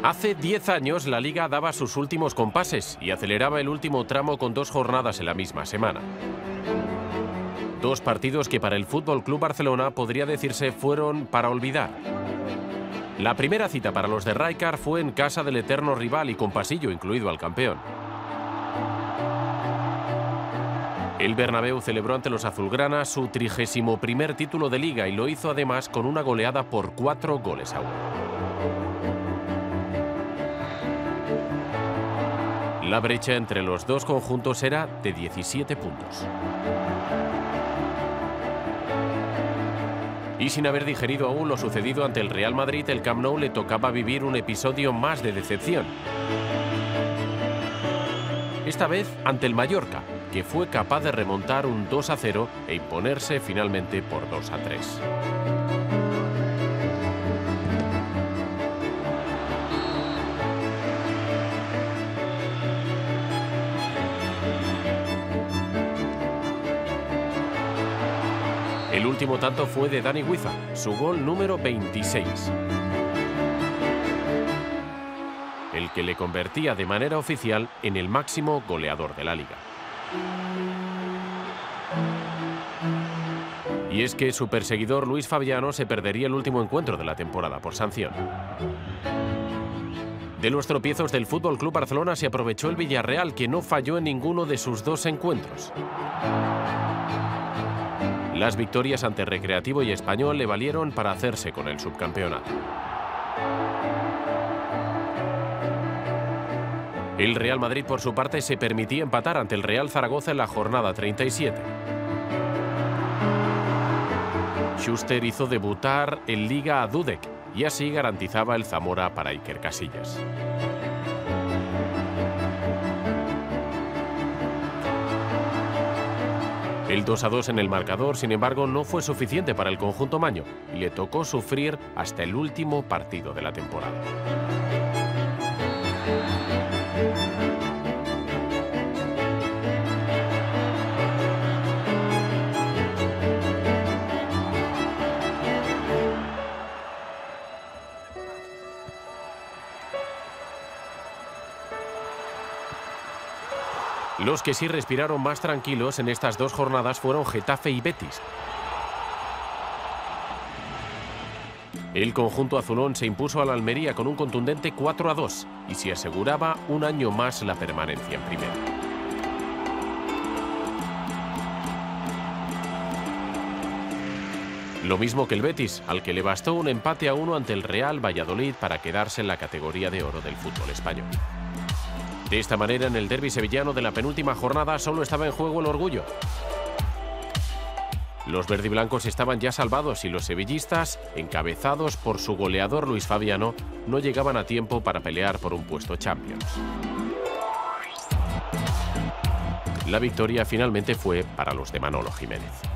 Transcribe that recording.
Hace 10 años la Liga daba sus últimos compases y aceleraba el último tramo con 2 jornadas en la misma semana. 2 partidos que para el Fútbol Club Barcelona podría decirse fueron para olvidar. La primera cita para los de Rijkaard fue en casa del eterno rival y con pasillo incluido al campeón. El Bernabéu celebró ante los azulgranas su 31º título de Liga y lo hizo además con una goleada por 4 goles a 1. La brecha entre los dos conjuntos era de 17 puntos. Y sin haber digerido aún lo sucedido ante el Real Madrid, el Camp Nou le tocaba vivir un episodio más de decepción. Esta vez ante el Mallorca, que fue capaz de remontar un 2-0 e imponerse finalmente por 2-3. El último tanto fue de Dani Huiza, su gol número 26. El que le convertía de manera oficial en el máximo goleador de la Liga. Y es que su perseguidor Luis Fabiano se perdería el último encuentro de la temporada por sanción. De los tropiezos del Fútbol Club Barcelona se aprovechó el Villarreal, que no falló en ninguno de sus 2 encuentros. Las victorias ante Recreativo y Español le valieron para hacerse con el subcampeonato. El Real Madrid, por su parte, se permitía empatar ante el Real Zaragoza en la jornada 37. Schuster hizo debutar en Liga a Dudek y así garantizaba el Zamora para Iker Casillas. El 2-2 en el marcador, sin embargo, no fue suficiente para el conjunto maño y le tocó sufrir hasta el último partido de la temporada. Los que sí respiraron más tranquilos en estas 2 jornadas fueron Getafe y Betis. El conjunto azulón se impuso a la Almería con un contundente 4-2 y se aseguraba un año más la permanencia en primera. Lo mismo que el Betis, al que le bastó un empate a 1 ante el Real Valladolid para quedarse en la categoría de oro del fútbol español. De esta manera, en el derbi sevillano de la penúltima jornada solo estaba en juego el orgullo. Los verdiblancos estaban ya salvados y los sevillistas, encabezados por su goleador Luis Fabiano, no llegaban a tiempo para pelear por un puesto Champions. La victoria finalmente fue para los de Manolo Jiménez.